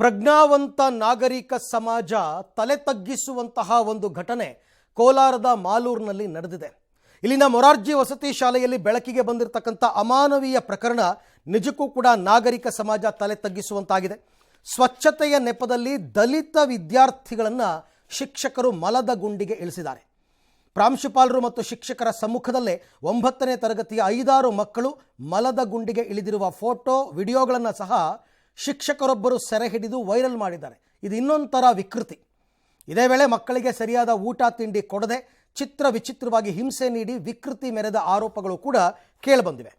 ಪ್ರಜ್ಞಾವಂತ ನಾಗರಿಕ ಸಮಾಜ ತಲೆ ತಗ್ಗಿಸುವಂತಹ ಒಂದು ಘಟನೆ ಕೋಲಾರದ ಮಾಲೂರಿನಲ್ಲಿ ನಡೆದಿದೆ. ಇಲ್ಲಿನ ಮೊರಾರ್ಜಿ ವಸತಿ ಶಾಲೆಯಲ್ಲಿ ಬೆಳಕಿಗೆ ಬಂದಿರತಕ್ಕಂಥ ಅಮಾನವೀಯ ಪ್ರಕರಣ ನಿಜಕ್ಕೂ ಕೂಡ ನಾಗರಿಕ ಸಮಾಜ ತಲೆ ತಗ್ಗಿಸುವಂತಾಗಿದೆ. ಸ್ವಚ್ಛತೆಯ ನೆಪದಲ್ಲಿ ದಲಿತ ವಿದ್ಯಾರ್ಥಿಗಳನ್ನು ಶಿಕ್ಷಕರು ಮಲದ ಗುಂಡಿಗೆ ಇಳಿಸಿದ್ದಾರೆ. ಪ್ರಾಂಶುಪಾಲರು ಮತ್ತು ಶಿಕ್ಷಕರ ಸಮ್ಮುಖದಲ್ಲೇ 9ನೇ ತರಗತಿಯ 5-6 ಮಕ್ಕಳು ಮಲದ ಗುಂಡಿಗೆ ಇಳಿದಿರುವ ಫೋಟೋ ವಿಡಿಯೋಗಳನ್ನು ಸಹ ಶಿಕ್ಷಕರೊಬ್ಬರು ಸೆರೆ ಹಿಡಿದು ವೈರಲ್ ಮಾಡಿದ್ದಾರೆ. ಇದು ಇನ್ನೊಂಥರ ವಿಕೃತಿ. ಇದೇ ವೇಳೆ ಮಕ್ಕಳಿಗೆ ಸರಿಯಾದ ಊಟ ತಿಂಡಿ ಕೊಡದೆ ಚಿತ್ರ ವಿಚಿತ್ರವಾಗಿ ಹಿಂಸೆ ನೀಡಿ ವಿಕೃತಿ ಮೆರೆದ ಆರೋಪಗಳು ಕೂಡ ಕೇಳಿಬಂದಿವೆ.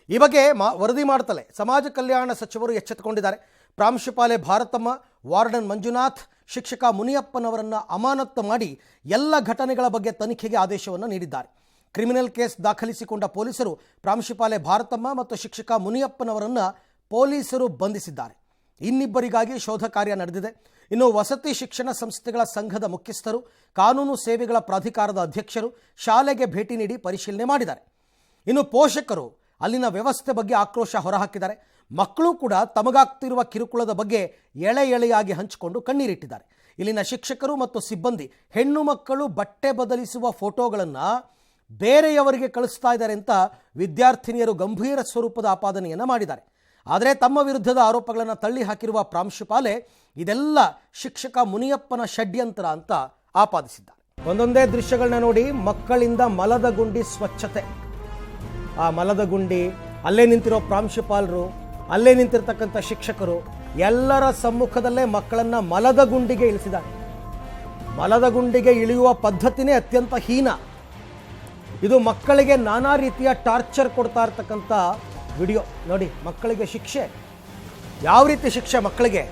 ಈ ಬಗ್ಗೆ ವರದಿ ಮಾಡ್ತಲೇ ಸಮಾಜ ಕಲ್ಯಾಣ ಸಚಿವರು ಎಚ್ಚೆತ್ತುಕೊಂಡಿದ್ದಾರೆ. ಪ್ರಾಂಶುಪಾಲೆ ಭಾರತಮ್ಮ, ವಾರ್ಡನ್ ಮಂಜುನಾಥ್, ಶಿಕ್ಷಕ ಮುನಿಯಪ್ಪನವರನ್ನು ಅಮಾನತ್ತು ಮಾಡಿ ಎಲ್ಲ ಘಟನೆಗಳ ಬಗ್ಗೆ ತನಿಖೆಗೆ ಆದೇಶವನ್ನು ನೀಡಿದ್ದಾರೆ. ಕ್ರಿಮಿನಲ್ ಕೇಸ್ ದಾಖಲಿಸಿಕೊಂಡ ಪೊಲೀಸರು ಪ್ರಾಂಶುಪಾಲೆ ಭಾರತಮ್ಮ ಮತ್ತು ಶಿಕ್ಷಕ ಮುನಿಯಪ್ಪನವರನ್ನು ಪೊಲೀಸರು ಬಂಧಿಸಿದ್ದಾರೆ. ಇನ್ನಿಬ್ಬರಿಗಾಗಿ ಶೋಧ ಕಾರ್ಯ ನಡೆದಿದೆ. ಇನ್ನು ವಸತಿ ಶಿಕ್ಷಣ ಸಂಸ್ಥೆಗಳ ಸಂಘದ ಮುಖ್ಯಸ್ಥರು, ಕಾನೂನು ಸೇವೆಗಳ ಪ್ರಾಧಿಕಾರದ ಅಧ್ಯಕ್ಷರು ಶಾಲೆಗೆ ಭೇಟಿ ನೀಡಿ ಪರಿಶೀಲನೆ ಮಾಡಿದ್ದಾರೆ. ಇನ್ನು ಪೋಷಕರು ಅಲ್ಲಿನ ವ್ಯವಸ್ಥೆ ಬಗ್ಗೆ ಆಕ್ರೋಶ ಹೊರಹಾಕಿದ್ದಾರೆ. ಮಕ್ಕಳು ಕೂಡ ತಮಗಾಗ್ತಿರುವ ಕಿರುಕುಳದ ಬಗ್ಗೆ ಎಳೆಯಾಗಿ ಹಂಚಿಕೊಂಡು ಕಣ್ಣೀರಿಟ್ಟಿದ್ದಾರೆ. ಇಲ್ಲಿನ ಶಿಕ್ಷಕರು ಮತ್ತು ಸಿಬ್ಬಂದಿ ಹೆಣ್ಣು ಮಕ್ಕಳು ಬಟ್ಟೆ ಬದಲಿಸುವ ಫೋಟೋಗಳನ್ನು ಬೇರೆಯವರಿಗೆ ಕಳಿಸ್ತಾ ಇದ್ದಾರೆ ಅಂತ ವಿದ್ಯಾರ್ಥಿನಿಯರು ಗಂಭೀರ ಸ್ವರೂಪದ ಆಪಾದನೆಯನ್ನು ಮಾಡಿದ್ದಾರೆ. ಆದರೆ ತಮ್ಮ ವಿರುದ್ಧದ ಆರೋಪಗಳನ್ನು ತಳ್ಳಿ ಹಾಕಿರುವ ಪ್ರಾಂಶುಪಾಲೆ ಇದೆಲ್ಲ ಶಿಕ್ಷಕ ಮುನಿಯಪ್ಪನ ಷಡ್ಯಂತ್ರ ಅಂತ ಆಪಾದಿಸಿದ್ದಾರೆ. ಒಂದೊಂದೇ ದೃಶ್ಯಗಳನ್ನ ನೋಡಿ ಮಕ್ಕಳಿಂದ ಮಲದ ಗುಂಡಿ ಸ್ವಚ್ಛತೆ. ಆ ಮಲದ ಗುಂಡಿ, ಅಲ್ಲೇ ನಿಂತಿರೋ ಪ್ರಾಂಶುಪಾಲರು, ಅಲ್ಲೇ ನಿಂತಿರ್ತಕ್ಕಂಥ ಶಿಕ್ಷಕರು ಎಲ್ಲರ ಸಮ್ಮುಖದಲ್ಲೇ ಮಕ್ಕಳನ್ನ ಮಲದ ಗುಂಡಿಗೆ ಇಳಿಸಿದ್ದಾರೆ. ಮಲದ ಗುಂಡಿಗೆ ಇಳಿಯುವ ಪದ್ಧತಿನೇ ಅತ್ಯಂತ ಹೀನ. ಇದು ಮಕ್ಕಳಿಗೆ ನಾನಾ ರೀತಿಯ ಟಾರ್ಚರ್ ಕೊಡ್ತಾ ಇರ್ತಕ್ಕಂಥ ವಿಡಿಯೋ ನೋಡಿ. ಮಕ್ಕಳಿಗೆ ಶಿಕ್ಷೆ, ಯಾವ ರೀತಿ ಶಿಕ್ಷೆ ಮಕ್ಕಳಿಗೆ?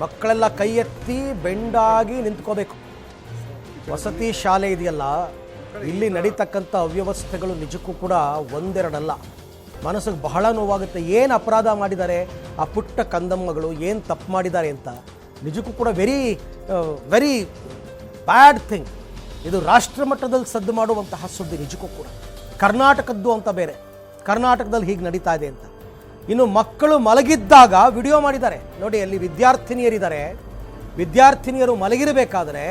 ಮಕ್ಕಳೆಲ್ಲ ಕೈ ಎತ್ತಿ ಬೆಂಡಾಗಿ ನಿಂತ್ಕೋಬೇಕು. ವಸತಿ ಶಾಲೆ ಇದೆಯಲ್ಲ, ಇಲ್ಲಿ ನಡೀತಕ್ಕಂಥ ಅವ್ಯವಸ್ಥೆಗಳು ನಿಜಕ್ಕೂ ಕೂಡ ಒಂದೆರಡಲ್ಲ. ಮನಸ್ಸಿಗೆ ಬಹಳ ನೋವಾಗುತ್ತೆ. ಏನು ಅಪರಾಧ ಮಾಡಿದ್ದಾರೆ ಆ ಪುಟ್ಟ ಕಂದಮ್ಮಗಳು, ಏನು ತಪ್ಪು ಮಾಡಿದ್ದಾರೆ ಅಂತ. ನಿಜಕ್ಕೂ ಕೂಡ ವೆರಿ ಬ್ಯಾಡ್ ಥಿಂಗ್. ಇದು ರಾಷ್ಟ್ರ ಮಟ್ಟದಲ್ಲಿ ಸದ್ದು ಮಾಡುವಂತಹ ಸುದ್ದಿ. ನಿಜಕ್ಕೂ ಕೂಡ ಕರ್ನಾಟಕದ್ದು ಅಂತ ಬೇರೆ, ಕರ್ನಾಟಕದಲ್ಲಿ ಹೀಗೆ ನಡೀತಾ ಇದೆ ಅಂತ. ಇನ್ನು ಮಕ್ಕಳು ಮಲಗಿದ್ದಾಗ ವಿಡಿಯೋ ಮಾಡಿದ್ದಾರೆ ನೋಡಿ. ಅಲ್ಲಿ ವಿದ್ಯಾರ್ಥಿನಿಯರಿದ್ದಾರೆ, ವಿದ್ಯಾರ್ಥಿನಿಯರು ಮಲಗಿರಬೇಕಾದ್ರೆ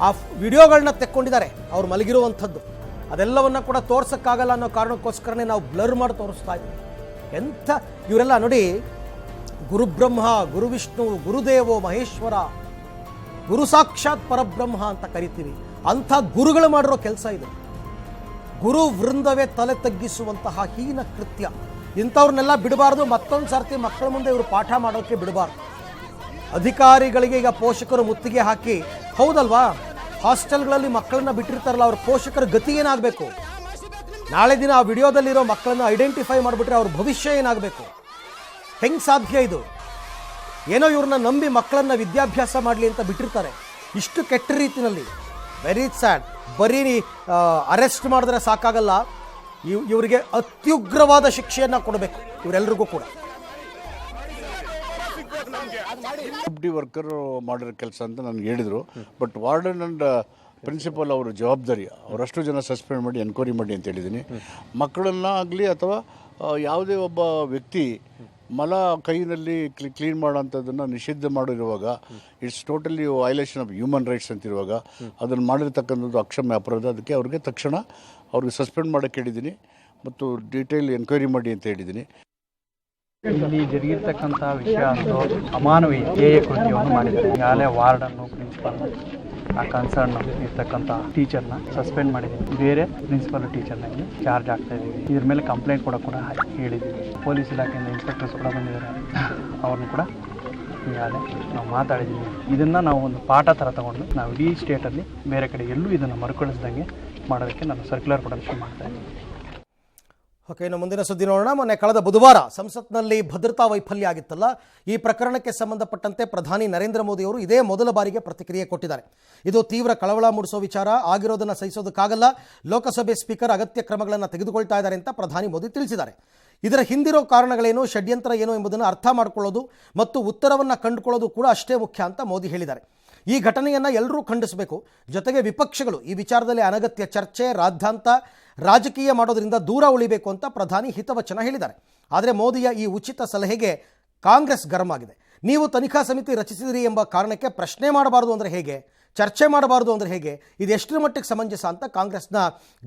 ಆ ವಿಡಿಯೋಗಳನ್ನ ತೆಕ್ಕೊಂಡಿದ್ದಾರೆ ಅವ್ರು ಮಲಗಿರುವಂಥದ್ದು. ಅದೆಲ್ಲವನ್ನ ಕೂಡ ತೋರ್ಸೋಕ್ಕಾಗಲ್ಲ ಅನ್ನೋ ಕಾರಣಕ್ಕೋಸ್ಕರನೇ ನಾವು ಬ್ಲರ್ ಮಾಡಿ ತೋರಿಸ್ತಾ ಇದ್ದೀವಿ. ಎಂಥ ಇವರೆಲ್ಲ ನೋಡಿ. ಗುರುಬ್ರಹ್ಮ, ಗುರುವಿಷ್ಣು, ಗುರುದೇವೋ ಮಹೇಶ್ವರ, ಗುರು ಸಾಕ್ಷಾತ್ ಪರಬ್ರಹ್ಮ ಅಂತ ಕರಿತೀವಿ. ಅಂಥ ಗುರುಗಳು ಮಾಡಿರೋ ಕೆಲಸ ಇದು. ಗುರು ವೃಂದವೇ ತಲೆ ತಗ್ಗಿಸುವಂತಹ ಹೀನ ಕೃತ್ಯ. ಇಂಥವ್ರನ್ನೆಲ್ಲ ಬಿಡಬಾರ್ದು. ಮತ್ತೊಂದು ಸರ್ತಿ ಮಕ್ಕಳ ಮುಂದೆ ಇವರು ಪಾಠ ಮಾಡೋಕ್ಕೆ ಬಿಡಬಾರ್ದು. ಅಧಿಕಾರಿಗಳಿಗೆ ಈಗ ಪೋಷಕರು ಮುತ್ತಿಗೆ ಹಾಕಿ, ಹೌದಲ್ವಾ, ಹಾಸ್ಟೆಲ್ಗಳಲ್ಲಿ ಮಕ್ಕಳನ್ನ ಬಿಟ್ಟಿರ್ತಾರಲ್ಲ, ಅವ್ರ ಪೋಷಕರ ಗತಿ ಏನಾಗಬೇಕು? ನಾಳೆ ದಿನ ಆ ವಿಡಿಯೋದಲ್ಲಿರೋ ಮಕ್ಕಳನ್ನ ಐಡೆಂಟಿಫೈ ಮಾಡಿಬಿಟ್ರೆ ಅವ್ರ ಭವಿಷ್ಯ ಏನಾಗಬೇಕು? ಹೆಂಗೆ ಸಾಧ್ಯ ಇದು? ಏನೋ ಇವ್ರನ್ನ ನಂಬಿ ಮಕ್ಕಳನ್ನ ವಿದ್ಯಾಭ್ಯಾಸ ಮಾಡಲಿ ಅಂತ ಬಿಟ್ಟಿರ್ತಾರೆ ಇಷ್ಟು ಕೆಟ್ಟ ರೀತಿಯಲ್ಲಿ. Very sad. ಬರೀ ಅರೆಸ್ಟ್ ಮಾಡಿದ್ರೆ ಸಾಕಾಗಲ್ಲ, ಇವರಿಗೆ ಅತ್ಯುಗ್ರವಾದ ಶಿಕ್ಷೆಯನ್ನು ಕೊಡಬೇಕು ಇವರೆಲ್ಲರಿಗೂ ಕೂಡ. ವರ್ಕರ್ ಮಾಡಿರೋ ಕೆಲಸ ಅಂತ ನನಗೆ ಹೇಳಿದರು. ಬಟ್ ವಾರ್ಡನ್ ಅಂಡ್ ಪ್ರಿನ್ಸಿಪಲ್ ಅವರ ಜವಾಬ್ದಾರಿ, ಅವರಷ್ಟು ಜನ ಸಸ್ಪೆಂಡ್ ಮಾಡಿ ಎನ್ಕ್ವೈರಿ ಮಾಡಿ ಅಂತ ಹೇಳಿದ್ದೀನಿ. ಮಕ್ಕಳನ್ನ ಆಗಲಿ ಅಥವಾ ಯಾವುದೇ ಒಬ್ಬ ವ್ಯಕ್ತಿ ಮಲ ಕೈನಲ್ಲಿ ಕ್ಲೀನ್ ಮಾಡೋಂಥದ್ದನ್ನು ನಿಷಿದ್ಧ ಮಾಡಿರುವಾಗ, it's totally violation of human rights ಅಂತಿರುವಾಗ ಅದನ್ನು ಮಾಡಿರ್ತಕ್ಕಂಥದ್ದು ಅಕ್ಷಮ್ಯ ಅಪರಾಧ. ಅದಕ್ಕೆ ಅವ್ರಿಗೆ ತಕ್ಷಣ ಅವ್ರಿಗೆ ಸಸ್ಪೆಂಡ್ ಮಾಡೋಕ್ಕೆ ಹೇಳಿದ್ದೀನಿ ಮತ್ತು ಡೀಟೇಲ್ ಎನ್ಕ್ವೈರಿ ಮಾಡಿ ಅಂತ ಹೇಳಿದ್ದೀನಿ. ಇಲ್ಲಿ ಜರುಗಿರ್ತಕ್ಕಂಥ ವಿಷಯ ಅಂತೂ ಅಮಾನವೀಯ ಕೃತ್ಯವನ್ನು ಮಾಡಿದ್ದಾರೆ. ಈಗಾಗಲೇ ವಾರ್ಡನ್ನು, ಪ್ರಿನ್ಸಿಪಲ್, ಆ ಕನ್ಸರ್ನ್ ಇರ್ತಕ್ಕಂಥ ಟೀಚರ್ನ ಸಸ್ಪೆಂಡ್ ಮಾಡಿದ್ದೀವಿ. ಬೇರೆ ಪ್ರಿನ್ಸಿಪಲ್ ಟೀಚರ್ನಾಗಿ ಚಾರ್ಜ್ ಆಗ್ತಾ ಇದ್ದೀವಿ. ಇದ್ರ ಮೇಲೆ ಕಂಪ್ಲೇಂಟ್ ಕೂಡ ಹೇಳಿದ್ದೀವಿ. ಪೊಲೀಸ್ ಇಲಾಖೆಯಿಂದ ಇನ್ಸ್ಪೆಕ್ಟರ್ಸ್ ಕೂಡ ಬಂದಿದ್ದಾರೆ, ಅವ್ರನ್ನ ಕೂಡ ಈಗಾಗಲೇ ನಾವು ಮಾತಾಡಿದ್ದೀವಿ. ಇದನ್ನು ನಾವು ಒಂದು ಪಾಠ ಥರ ತಗೊಂಡು ನಾವು ಇಡೀ ಸ್ಟೇಟಲ್ಲಿ ಬೇರೆ ಕಡೆ ಎಲ್ಲೂ ಇದನ್ನು ಮರುಕಳಿಸ್ದಂಗೆ ಮಾಡೋದಕ್ಕೆ ನಾನು ಸರ್ಕ್ಯುಲರ್ ಕೂಡ ಇಶ್ಯೂ ಮಾಡ್ತಾ ಇದ್ದೀನಿ. ಓಕೆ, ಇನ್ನು ಮುಂದಿನ ಸುದ್ದಿ ನೋಡೋಣ. ಮೊನ್ನೆ ಕಳೆದ ಬುಧವಾರ ಸಂಸತ್ನಲ್ಲಿ ಭದ್ರತಾ ವೈಫಲ್ಯ ಆಗಿತ್ತಲ್ಲ, ಈ ಪ್ರಕರಣಕ್ಕೆ ಸಂಬಂಧಪಟ್ಟಂತೆ ಪ್ರಧಾನಿ ನರೇಂದ್ರ ಮೋದಿ ಅವರು ಇದೇ ಮೊದಲ ಬಾರಿಗೆ ಪ್ರತಿಕ್ರಿಯೆ ಕೊಟ್ಟಿದ್ದಾರೆ. ಇದು ತೀವ್ರ ಕಳವಳ ಮೂಡಿಸೋ ವಿಚಾರ, ಆಗಿರೋದನ್ನು ಸಹಿಸೋದಕ್ಕಾಗಲ್ಲ, ಲೋಕಸಭೆ ಸ್ಪೀಕರ್ ಅಗತ್ಯ ಕ್ರಮಗಳನ್ನು ತೆಗೆದುಕೊಳ್ತಾ ಇದ್ದಾರೆ ಅಂತ ಪ್ರಧಾನಿ ಮೋದಿ ತಿಳಿಸಿದ್ದಾರೆ. ಇದರ ಹಿಂದಿರೋ ಕಾರಣಗಳೇನು, ಷಡ್ಯಂತ್ರ ಏನು ಎಂಬುದನ್ನು ಅರ್ಥ ಮಾಡಿಕೊಳ್ಳೋದು ಮತ್ತು ಉತ್ತರವನ್ನು ಕಂಡುಕೊಳ್ಳೋದು ಕೂಡ ಅಷ್ಟೇ ಮುಖ್ಯ ಅಂತ ಮೋದಿ ಹೇಳಿದ್ದಾರೆ. ಈ ಘಟನೆಯನ್ನು ಎಲ್ಲರೂ ಖಂಡಿಸಬೇಕು. ಜೊತೆಗೆ ವಿಪಕ್ಷಗಳು ಈ ವಿಚಾರದಲ್ಲಿ ಅನಗತ್ಯ ಚರ್ಚೆ, ರಾದ್ಧಾಂತ, ರಾಜಕೀಯ ಮಾಡೋದರಿಂದ ದೂರ ಉಳಿಬೇಕು ಅಂತ ಪ್ರಧಾನಿ ಹಿತವಚನ ಹೇಳಿದ್ದಾರೆ. ಆದರೆ ಮೋದಿಯ ಈ ಉಚಿತ ಸಲಹೆಗೆ ಕಾಂಗ್ರೆಸ್ ಗರಂ ಆಗಿದೆ. ನೀವು ತನಿಖಾ ಸಮಿತಿ ರಚಿಸಿದಿರಿ ಎಂಬ ಕಾರಣಕ್ಕೆ ಪ್ರಶ್ನೆ ಮಾಡಬಾರದು ಅಂದರೆ ಹೇಗೆ, ಚರ್ಚೆ ಮಾಡಬಾರದು ಅಂದರೆ ಹೇಗೆ, ಇದು ಎಷ್ಟರ ಮಟ್ಟಿಗೆ ಸಮಂಜಸ ಅಂತ ಕಾಂಗ್ರೆಸ್ನ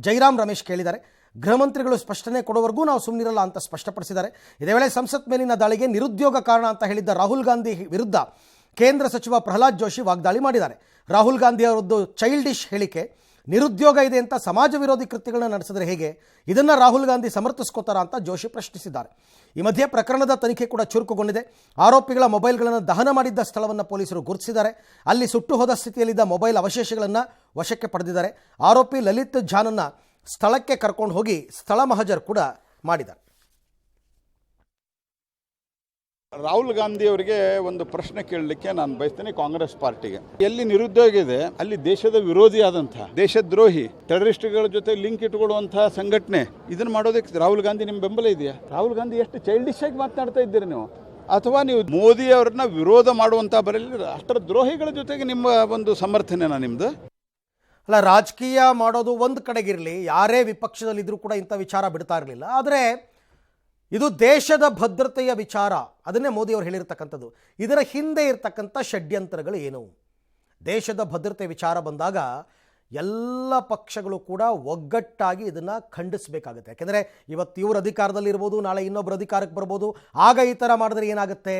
ಜೈರಾಮ್ ರಮೇಶ್ ಕೇಳಿದ್ದಾರೆ. ಗೃಹ ಮಂತ್ರಿಗಳು ಸ್ಪಷ್ಟನೆ ಕೊಡುವವರೆಗೂ ನಾವು ಸುಮ್ಮನಿರಲ್ಲ ಅಂತ ಸ್ಪಷ್ಟಪಡಿಸಿದ್ದಾರೆ. ಇದೇ ವೇಳೆ ಸಂಸತ್ ಮೇಲಿನ ದಾಳಿಗೆ ನಿರುದ್ಯೋಗ ಕಾರಣ ಅಂತ ಹೇಳಿದ್ದ ರಾಹುಲ್ ಗಾಂಧಿ ವಿರುದ್ಧ ಕೇಂದ್ರ ಸಚಿವ ಪ್ರಹ್ಲಾದ್ ಜೋಶಿ ವಾಗ್ದಾಳಿ ಮಾಡಿದ್ದಾರೆ. ರಾಹುಲ್ ಗಾಂಧಿ ಅವರದ್ದು ಚೈಲ್ಡಿಶ್ ಹೇಳಿಕೆ, ನಿರುದ್ಯೋಗ ಇದೆ ಅಂತ ಸಮಾಜ ವಿರೋಧಿ ಕೃತ್ಯಗಳನ್ನ ನಡೆಸಿದ್ರೆ ಹೇಗೆ, ಇದನ್ನು ರಾಹುಲ್ ಗಾಂಧಿ ಸಮರ್ಥಿಸ್ಕೋತಾರ ಅಂತ ಜೋಶಿ ಪ್ರಶ್ನಿಸಿದ್ದಾರೆ. ಈ ಮಧ್ಯೆ ಪ್ರಕರಣದ ತನಿಖೆ ಕೂಡ ಚುರುಕುಗೊಂಡಿದೆ. ಆರೋಪಿಗಳ ಮೊಬೈಲ್ಗಳನ್ನು ದಹನ ಮಾಡಿದ್ದ ಸ್ಥಳವನ್ನು ಪೊಲೀಸರು ಗುರುತಿಸಿದ್ದಾರೆ. ಅಲ್ಲಿ ಸುಟ್ಟು ಹೋದ ಸ್ಥಿತಿಯಲ್ಲಿದ್ದ ಮೊಬೈಲ್ ಅವಶೇಷಗಳನ್ನು ವಶಕ್ಕೆ ಪಡೆದಿದ್ದಾರೆ. ಆರೋಪಿ ಲಲಿತ್ ಜಾನನ್ನ ಸ್ಥಳಕ್ಕೆ ಕರ್ಕೊಂಡು ಹೋಗಿ ಸ್ಥಳ ಮಹಜರ್ ಕೂಡ ಮಾಡಿದ್ದಾರೆ. ರಾಹುಲ್ ಗಾಂಧಿ ಅವರಿಗೆ ಒಂದು ಪ್ರಶ್ನೆ ಕೇಳಲಿಕ್ಕೆ ನಾನು ಬಯಸ್ತೇನೆ ಕಾಂಗ್ರೆಸ್ ಪಾರ್ಟಿಗೆ. ಎಲ್ಲಿ ನಿರುದ್ಯೋಗ ಇದೆ ಅಲ್ಲಿ ದೇಶದ ವಿರೋಧಿ ಆದಂತಹ ದೇಶದ್ರೋಹಿ ಟೆರರಿಸ್ಟ್ಗಳ ಜೊತೆ ಲಿಂಕ್ ಇಟ್ಕೊಳ್ಳುವಂತಹ ಸಂಘಟನೆ ಇದನ್ನ ಮಾಡೋದಕ್ಕೆ ರಾಹುಲ್ ಗಾಂಧಿ ನಿಮ್ಮ ಬೆಂಬಲ ಇದೆಯಾ? ರಾಹುಲ್ ಗಾಂಧಿ ಎಷ್ಟು ಚೈಲ್ಡಿಶ್ ಆಗಿ ಮಾತನಾಡ್ತಾ ಇದ್ದೀರಿ ನೀವು? ಅಥವಾ ನೀವು ಮೋದಿ ಅವರನ್ನ ವಿರೋಧ ಮಾಡುವಂತಹ ಬರಲಿ ರಾಷ್ಟ್ರದ್ರೋಹಿಗಳ ಜೊತೆಗೆ ನಿಮ್ಮ ಒಂದು ಸಮರ್ಥನೆನಾ ನಿಮ್ದು? ಅಲ್ಲ, ರಾಜಕೀಯ ಮಾಡೋದು ಒಂದು ಕಡೆಗಿರಲಿ, ಯಾರೇ ವಿಪಕ್ಷದಲ್ಲಿದ್ದರೂ ಕೂಡ ಇಂಥ ವಿಚಾರ ಬಿಡ್ತಾ ಇರಲಿಲ್ಲ. ಆದರೆ ಇದು ದೇಶದ ಭದ್ರತೆಯ ವಿಚಾರ, ಅದನ್ನೇ ಮೋದಿಯವರು ಹೇಳಿರ್ತಕ್ಕಂಥದ್ದು. ಇದರ ಹಿಂದೆ ಇರತಕ್ಕಂಥ ಷಡ್ಯಂತ್ರಗಳು ಏನು? ದೇಶದ ಭದ್ರತೆ ವಿಚಾರ ಬಂದಾಗ ಎಲ್ಲ ಪಕ್ಷಗಳು ಕೂಡ ಒಗ್ಗಟ್ಟಾಗಿ ಇದನ್ನು ಖಂಡಿಸಬೇಕಾಗುತ್ತೆ. ಯಾಕೆಂದರೆ ಇವತ್ತು ಇವರು ಅಧಿಕಾರದಲ್ಲಿರ್ಬೋದು, ನಾಳೆ ಇನ್ನೊಬ್ಬರು ಅಧಿಕಾರಕ್ಕೆ ಬರ್ಬೋದು. ಆಗ ಈ ಥರ ಮಾಡಿದ್ರೆ ಏನಾಗುತ್ತೆ?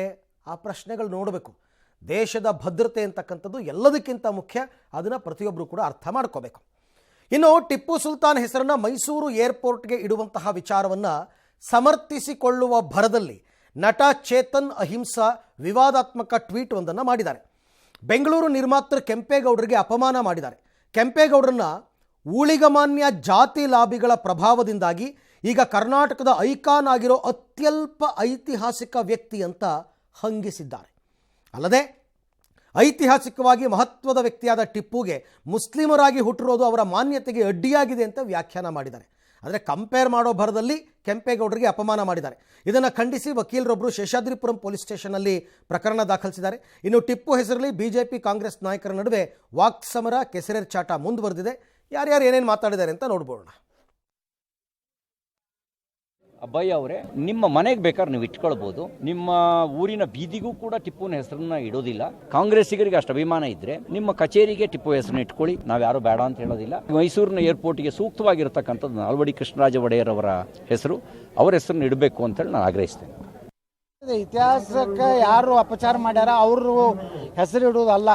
ಆ ಪ್ರಶ್ನೆಗಳು ನೋಡಬೇಕು. ದೇಶದ ಭದ್ರತೆ ಅಂತಕ್ಕಂಥದ್ದು ಎಲ್ಲದಕ್ಕಿಂತ ಮುಖ್ಯ, ಅದನ್ನು ಪ್ರತಿಯೊಬ್ಬರು ಕೂಡ ಅರ್ಥ ಮಾಡ್ಕೋಬೇಕು. ಇನ್ನು ಟಿಪ್ಪು ಸುಲ್ತಾನ್ ಹೆಸರನ್ನು ಮೈಸೂರು ಏರ್ಪೋರ್ಟ್ಗೆ ಇಡುವಂತಹ ವಿಚಾರವನ್ನು ಸಮರ್ಥಿಸಿಕೊಳ್ಳುವ ಭರದಲ್ಲಿ ನಟ ಚೇತನ್ ಅಹಿಂಸಾ ವಿವಾದಾತ್ಮಕ ಟ್ವೀಟ್ ಒಂದನ್ನು ಮಾಡಿದ್ದಾರೆ. ಬೆಂಗಳೂರು ನಿರ್ಮಾತೃ ಕೆಂಪೇಗೌಡರಿಗೆ ಅಪಮಾನ ಮಾಡಿದ್ದಾರೆ. ಕೆಂಪೇಗೌಡರನ್ನ ಊಳಿಗಮಾನ್ಯ ಜಾತಿ ಲಾಬಿಗಳ ಪ್ರಭಾವದಿಂದಾಗಿ ಈಗ ಕರ್ನಾಟಕದ ಐಕಾನ್ ಆಗಿರೋ ಅತ್ಯಲ್ಪ ಐತಿಹಾಸಿಕ ವ್ಯಕ್ತಿ ಅಂತ ಹಂಗಿಸಿದ್ದಾರೆ. ಅಲ್ಲದೆ ಐತಿಹಾಸಿಕವಾಗಿ ಮಹತ್ವದ ವ್ಯಕ್ತಿಯಾದ ಟಿಪ್ಪುಗೆ ಮುಸ್ಲಿಮರಾಗಿ ಹುಟ್ಟಿರೋದು ಅವರ ಮಾನ್ಯತೆಗೆ ಅಡ್ಡಿಯಾಗಿದೆ ಅಂತ ವ್ಯಾಖ್ಯಾನ ಮಾಡಿದ್ದಾರೆ. ಅಂದರೆ ಕಂಪೇರ್ ಮಾಡೋ ಭರದಲ್ಲಿ ಕೆಂಪೇಗೌಡರಿಗೆ ಅಪಮಾನ ಮಾಡಿದ್ದಾರೆ. ಇದನ್ನು ಖಂಡಿಸಿ ವಕೀಲರೊಬ್ಬರು ಶೇಷಾದ್ರಿಪುರಂ ಪೊಲೀಸ್ ಸ್ಟೇಷನ್ನಲ್ಲಿ ಪ್ರಕರಣ ದಾಖಲಿಸಿದ್ದಾರೆ. ಇನ್ನು ಟಿಪ್ಪು ಹೆಸರಲ್ಲಿ ಬಿಜೆಪಿ ಕಾಂಗ್ರೆಸ್ ನಾಯಕರ ನಡುವೆ ವಾಕ್ಸಮರ, ಕೆಸರೆರ್ಚಾಟ ಮುಂದುವರೆದಿದೆ. ಯಾರ್ಯಾರು ಏನೇನು ಮಾತಾಡಿದ್ದಾರೆ ಅಂತ ನೋಡ್ಬೋಣ. ಅಬ್ಬಯ್ಯ ಅವರೇ, ನಿಮ್ಮ ಮನೆಗೆ ಬೇಕಾದ್ರೆ ನೀವು ಇಟ್ಕೊಳ್ಬೋದು, ನಿಮ್ಮ ಊರಿನ ಬೀದಿಗೂ ಕೂಡ ಟಿಪ್ಪುನ ಹೆಸರನ್ನ ಇಡೋದಿಲ್ಲ. ಕಾಂಗ್ರೆಸ್ಸಿಗರಿಗೆ ಅಷ್ಟು ಅಭಿಮಾನ ಇದ್ರೆ ನಿಮ್ಮ ಕಚೇರಿಗೆ ಟಿಪ್ಪು ಹೆಸರನ್ನ ಇಟ್ಕೊಳ್ಳಿ, ನಾವು ಯಾರು ಬೇಡ ಅಂತ ಹೇಳೋದಿಲ್ಲ. ಮೈಸೂರಿನ ಏರ್ಪೋರ್ಟ್ಗೆ ಸೂಕ್ತವಾಗಿರತಕ್ಕಂಥದ್ದು ನಾಲ್ವಡಿ ಕೃಷ್ಣರಾಜ ಒಡೆಯರ್ ಅವರ ಹೆಸರು, ಅವರ ಹೆಸರನ್ನ ಇಡಬೇಕು ಅಂತೇಳಿ ನಾನು ಆಗ್ರಹಿಸ್ತೇನೆ. ಇತಿಹಾಸಕ್ಕೆ ಯಾರು ಅಪಚಾರ ಮಾಡ್ಯಾರ ಅವರು ಹೆಸರು ಇಡುವುದಲ್ಲ,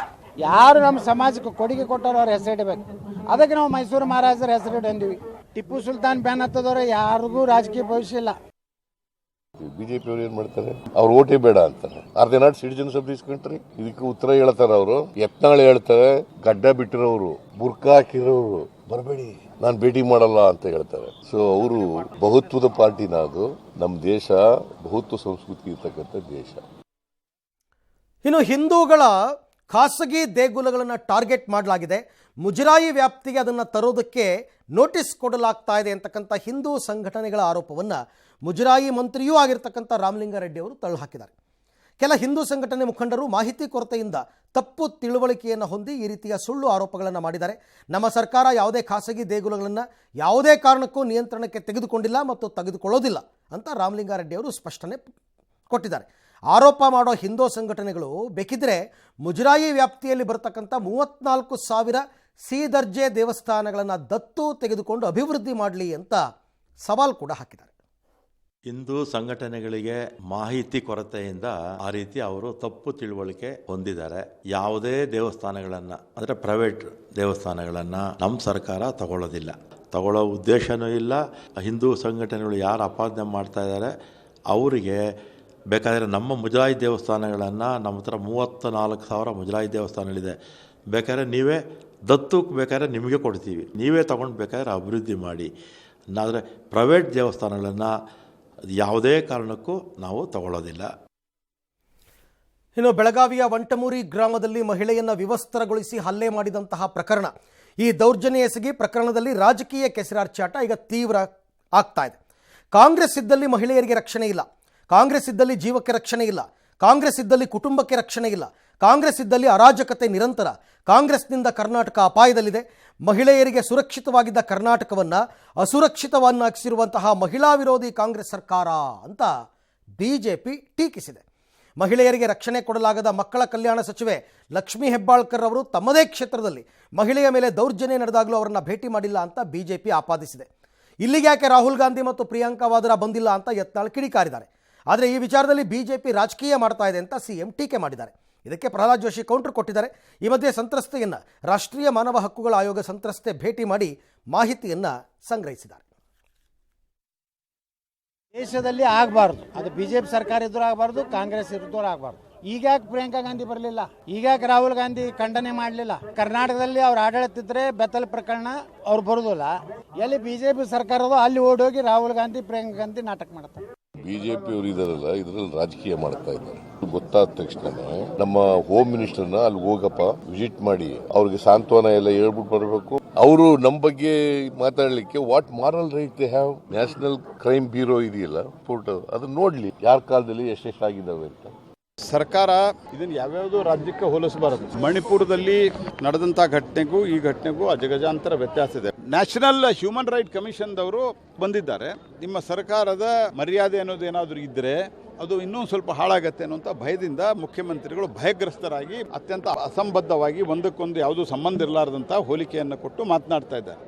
ಯಾರು ನಮ್ಮ ಸಮಾಜಕ್ಕೆ ಕೊಡುಗೆ ಕೊಟ್ಟಾರ ಅವ್ರ ಹೆಸರು ಇಡಬೇಕು. ಅದಕ್ಕೆ ನಾವು ಮೈಸೂರು ಮಹಾರಾಜರ ಹೆಸರು ಇಡಂದಿವಿ. ಟಿಪ್ಪು ಸುಲ್ತಾನ್ ಬ್ಯಾನ್ ಹತ್ತದವ್ರೆ ಯಾರಿಗೂ ರಾಜಕೀಯ ಭವಿಷ್ಯ ಇಲ್ಲ. ಬಿಜೆಪಿ ಅವ್ರು ಏನ್ ಮಾಡ್ತಾರೆ, ಅವ್ರು ಓಟೇ ಬೇಡ ಅಂತಾರೆ. Are they not citizens of this country? ಇದಕ್ಕೆ ಉತ್ತರ ಹೇಳ್ತಾರ ಅವರು. ಯತ್ನಾಳ್ ಹೇಳ್ತಾರೆ, ಗಡ್ಡ ಬಿಟ್ಟಿರೋರು, ಬುರ್ಕಾ ಹಾಕಿರೋರು ಬರಬೇಡಿ, ನಾನು ಭೇಟಿ ಮಾಡಲ್ಲ ಅಂತ ಹೇಳ್ತಾರೆ. ಸೊ ಅವರು ಬಹುತ್ವದ ಪಾರ್ಟಿನ, ಅದು ನಮ್ಮ ದೇಶ ಬಹುತ್ವ ಸಂಸ್ಕೃತಿ ಇರ್ತಕ್ಕಂಥ ದೇಶ. ಇನ್ನು ಹಿಂದೂಗಳ ಖಾಸಗಿ ದೇಗುಲಗಳನ್ನು ಟಾರ್ಗೆಟ್ ಮಾಡಲಾಗಿದೆ, ಮುಜರಾಯಿ ವ್ಯಾಪ್ತಿಗೆ ಅದನ್ನು ತರೋದಕ್ಕೆ ನೋಟಿಸ್ ಕೊಡಲಾಗ್ತಾ ಇದೆ ಅಂತಕ್ಕಂಥ ಹಿಂದೂ ಸಂಘಟನೆಗಳ ಆರೋಪವನ್ನು ಮುಜರಾಯಿ ಮಂತ್ರಿಯೂ ಆಗಿರ್ತಕ್ಕಂಥ ರಾಮಲಿಂಗಾರೆಡ್ಡಿ ಅವರು ತಳ್ಳಿಹಾಕಿದ್ದಾರೆ. ಕೆಲ ಹಿಂದೂ ಸಂಘಟನೆ ಮುಖಂಡರು ಮಾಹಿತಿ ಕೊರತೆಯಿಂದ ತಪ್ಪು ತಿಳುವಳಿಕೆಯನ್ನು ಹೊಂದಿ ಈ ರೀತಿಯ ಸುಳ್ಳು ಆರೋಪಗಳನ್ನು ಮಾಡಿದ್ದಾರೆ. ನಮ್ಮ ಸರ್ಕಾರ ಯಾವುದೇ ಖಾಸಗಿ ದೇಗುಲಗಳನ್ನು ಯಾವುದೇ ಕಾರಣಕ್ಕೂ ನಿಯಂತ್ರಣಕ್ಕೆ ತೆಗೆದುಕೊಂಡಿಲ್ಲ ಮತ್ತು ತೆಗೆದುಕೊಳ್ಳೋದಿಲ್ಲ ಅಂತ ರಾಮಲಿಂಗಾರೆಡ್ಡಿ ಅವರು ಸ್ಪಷ್ಟನೆ ಕೊಟ್ಟಿದ್ದಾರೆ. ಆರೋಪ ಮಾಡೋ ಹಿಂದೂ ಸಂಘಟನೆಗಳು ಬೇಕಿದ್ರೆ ಮುಜರಾಯಿ ವ್ಯಾಪ್ತಿಯಲ್ಲಿ ಬರತಕ್ಕಂಥ 34,000 ಸಿ ದರ್ಜೆ ದೇವಸ್ಥಾನಗಳನ್ನು ದತ್ತು ತೆಗೆದುಕೊಂಡು ಅಭಿವೃದ್ಧಿ ಮಾಡಲಿ ಅಂತ ಸವಾಲು ಕೂಡ ಹಾಕಿದ್ದಾರೆ. ಹಿಂದೂ ಸಂಘಟನೆಗಳಿಗೆ ಮಾಹಿತಿ ಕೊರತೆಯಿಂದ ಆ ರೀತಿ ಅವರು ತಪ್ಪು ತಿಳುವಳಿಕೆ ಹೊಂದಿದ್ದಾರೆ. ಯಾವುದೇ ದೇವಸ್ಥಾನಗಳನ್ನು, ಅಂದರೆ ಪ್ರೈವೇಟ್ ದೇವಸ್ಥಾನಗಳನ್ನು ನಮ್ಮ ಸರ್ಕಾರ ತಗೊಳ್ಳೋ ಉದ್ದೇಶನೂ ಇಲ್ಲ. ಹಿಂದೂ ಸಂಘಟನೆಗಳು ಯಾರು ಅಪಾದನೆ ಮಾಡ್ತಾ ಇದ್ದಾರೆ ಅವರಿಗೆ ಬೇಕಾದರೆ ನಮ್ಮ ಮುಜರಾಯಿ ದೇವಸ್ಥಾನಗಳನ್ನು, ನಮ್ಮ ಹತ್ರ 34,000 ಮುಜರಾಯಿ ದೇವಸ್ಥಾನಗಳಿದೆ, ಬೇಕಾದ್ರೆ ನೀವೇ ದತ್ತಕ್ಕೆ ಬೇಕಾದ್ರೆ ನಿಮಗೆ ಕೊಡ್ತೀವಿ, ನೀವೇ ತೊಗೊಂಡು ಬೇಕಾದ್ರೆ ಅಭಿವೃದ್ಧಿ ಮಾಡಿ. ಆದರೆ ಪ್ರೈವೇಟ್ ದೇವಸ್ಥಾನಗಳನ್ನು ಯಾವುದೇ ಕಾರಣಕ್ಕೂ ನಾವು ತಗೊಳ್ಳೋದಿಲ್ಲ. ಇನ್ನು ಬೆಳಗಾವಿಯ ವಂಟಮೂರಿ ಗ್ರಾಮದಲ್ಲಿ ಮಹಿಳೆಯನ್ನು ವಿವಸ್ತ್ರಗೊಳಿಸಿ ಹಲ್ಲೆ ಮಾಡಿದಂತಹ ಪ್ರಕರಣ, ಈ ದೌರ್ಜನ್ಯ ಎಸಗಿ ಪ್ರಕರಣದಲ್ಲಿ ರಾಜಕೀಯ ಕೆಸರಾರ್ಚಾಟ ಈಗ ತೀವ್ರ ಆಗ್ತಾ ಇದೆ. ಕಾಂಗ್ರೆಸ್ ಇದ್ದಲ್ಲಿ ಮಹಿಳೆಯರಿಗೆ ರಕ್ಷಣೆ ಇಲ್ಲ, ಕಾಂಗ್ರೆಸ್ ಇದ್ದಲ್ಲಿ ಜೀವಕ್ಕೆ ರಕ್ಷಣೆ ಇಲ್ಲ, ಕಾಂಗ್ರೆಸ್ ಇದ್ದಲ್ಲಿ ಕುಟುಂಬಕ್ಕೆ ರಕ್ಷಣೆ ಇಲ್ಲ, ಕಾಂಗ್ರೆಸ್ ಇದ್ದಲ್ಲಿ ಅರಾಜಕತೆ ನಿರಂತರ, ಕಾಂಗ್ರೆಸ್ನಿಂದ ಕರ್ನಾಟಕ ಅಪಾಯದಲ್ಲಿದೆ, ಮಹಿಳೆಯರಿಗೆ ಸುರಕ್ಷಿತವಾಗಿದ್ದ ಕರ್ನಾಟಕವನ್ನು ಅಸುರಕ್ಷಿತವನ್ನಾಗಿಸಿರುವಂತಹ ಮಹಿಳಾ ವಿರೋಧಿ ಕಾಂಗ್ರೆಸ್ ಸರ್ಕಾರ ಅಂತ ಬಿಜೆಪಿ ಟೀಕಿಸಿದೆ. ಮಹಿಳೆಯರಿಗೆ ರಕ್ಷಣೆ ಕೊಡಲಾಗದ ಮಕ್ಕಳ ಕಲ್ಯಾಣ ಸಚಿವೆ ಲಕ್ಷ್ಮೀ ಹೆಬ್ಬಾಳ್ಕರ್ ಅವರು ತಮ್ಮದೇ ಕ್ಷೇತ್ರದಲ್ಲಿ ಮಹಿಳೆಯ ಮೇಲೆ ದೌರ್ಜನ್ಯ ನಡೆದಾಗಲೂ ಅವರನ್ನು ಭೇಟಿ ಮಾಡಿಲ್ಲ ಅಂತ ಬಿಜೆಪಿ ಆಪಾದಿಸಿದೆ. ಇಲ್ಲಿಗೆ ಯಾಕೆ ರಾಹುಲ್ ಗಾಂಧಿ ಮತ್ತು ಪ್ರಿಯಾಂಕಾ ವಾದ್ರಾ ಬಂದಿಲ್ಲ ಅಂತ ಯತ್ನಾಳ್ ಕಿಡಿಕಾರಿದ್ದಾರೆ. ಆದರೆ ಈ ವಿಚಾರದಲ್ಲಿ ಬಿಜೆಪಿ ರಾಜಕೀಯ ಮಾಡ್ತಾ ಇದೆ ಅಂತ ಸಿಎಂ ಟೀಕೆ ಮಾಡಿದ್ದಾರೆ. ಇದಕ್ಕೆ ಪ್ರಹ್ಲಾದ್ ಜೋಶಿ ಕೌಂಟರ್ ಕೊಟ್ಟಿದ್ದಾರೆ. ಈ ಮಧ್ಯೆ ಸಂತ್ರಸ್ತೆಯನ್ನು ರಾಷ್ಟ್ರೀಯ ಮಾನವ ಹಕ್ಕುಗಳ ಆಯೋಗ ಸಂತ್ರಸ್ತೆ ಭೇಟಿ ಮಾಡಿ ಮಾಹಿತಿಯನ್ನು ಸಂಗ್ರಹಿಸಿದ್ದಾರೆ. ದೇಶದಲ್ಲಿ ಆಗಬಾರ್ದು, ಅದು ಬಿಜೆಪಿ ಸರ್ಕಾರ ಇದ್ರೂ ಆಗಬಾರ್ದು, ಕಾಂಗ್ರೆಸ್ ಇದ್ರೂ ಆಗಬಾರ್ದು. ಈಗ್ಯಾಕೆ ಪ್ರಿಯಾಂಕಾ ಗಾಂಧಿ ಬರಲಿಲ್ಲ, ಈಗ್ಯಾಕೆ ರಾಹುಲ್ ಗಾಂಧಿ ಖಂಡನೆ ಮಾಡಲಿಲ್ಲ? ಕರ್ನಾಟಕದಲ್ಲಿ ಅವ್ರು ಆಡಳಿತ ಇದ್ರೆ ಬೆತ್ತಲ್ ಪ್ರಕರಣ ಅವ್ರು ಬರೋದಿಲ್ಲ. ಎಲ್ಲಿ ಬಿಜೆಪಿ ಸರ್ಕಾರದ ಅಲ್ಲಿ ಓಡೋಗಿ ರಾಹುಲ್ ಗಾಂಧಿ ಪ್ರಿಯಾಂಕಾ ಗಾಂಧಿ ನಾಟಕ ಮಾಡ್ತಾರೆ. ಬಿಜೆಪಿ ಅವರು ಇದಾರಲ್ಲ, ಇದ್ರಲ್ಲಿ ರಾಜಕೀಯ ಮಾಡ್ತಾ ಇದ್ದಾರೆ. ಗೊತ್ತಾದ ತಕ್ಷಣ ನಮ್ಮ ಹೋಮ್ ಮಿನಿಸ್ಟರ್ನ ಅಲ್ಲಿ ಹೋಗಪ್ಪ ವಿಸಿಟ್ ಮಾಡಿ ಅವ್ರಿಗೆ ಸಾಂತ್ವನ ಎಲ್ಲ ಹೇಳ್ಬಿಟ್ಟು ಬರಬೇಕು. ಅವರು ನಮ್ಮ ಬಗ್ಗೆ ಮಾತಾಡ್ಲಿಕ್ಕೆ what moral right they have. National crime bureau ಇದೆಯಲ್ಲ, ಫೋಟೋ ಅದನ್ನ ನೋಡ್ಲಿ ಯಾರ ಕಾಲದಲ್ಲಿ ಎಷ್ಟೆಷ್ಟಾಗಿದ್ದಾವೆ ಅಂತ. ಸರ್ಕಾರ ಇದನ್ನು ಯಾವ್ಯಾವುದೋ ರಾಜ್ಯಕ್ಕೆ ಹೋಲಿಸಬಾರದು. ಮಣಿಪುರದಲ್ಲಿ ನಡೆದಂಥ ಘಟನೆಗೂ ಈ ಘಟನೆಗೂ ಅಜಗಜಾಂತರ ವ್ಯತ್ಯಾಸ ಇದೆ. ನ್ಯಾಷನಲ್ ಹ್ಯೂಮನ್ ರೈಟ್ ಕಮಿಷನ್ದವರು ಬಂದಿದ್ದಾರೆ. ನಿಮ್ಮ ಸರ್ಕಾರದ ಮರ್ಯಾದೆ ಅನ್ನೋದೇನಾದರೂ ಇದ್ದರೆ ಅದು ಇನ್ನೂ ಸ್ವಲ್ಪ ಹಾಳಾಗತ್ತೆ ಅನ್ನುವಂಥ ಭಯದಿಂದ ಮುಖ್ಯಮಂತ್ರಿಗಳು ಭಯಗ್ರಸ್ತರಾಗಿ ಅತ್ಯಂತ ಅಸಂಬದ್ಧವಾಗಿ ಒಂದಕ್ಕೊಂದು ಯಾವುದೂ ಸಂಬಂಧ ಇರಲಾರದಂಥ ಹೋಲಿಕೆಯನ್ನು ಕೊಟ್ಟು ಮಾತನಾಡ್ತಾ ಇದ್ದಾರೆ.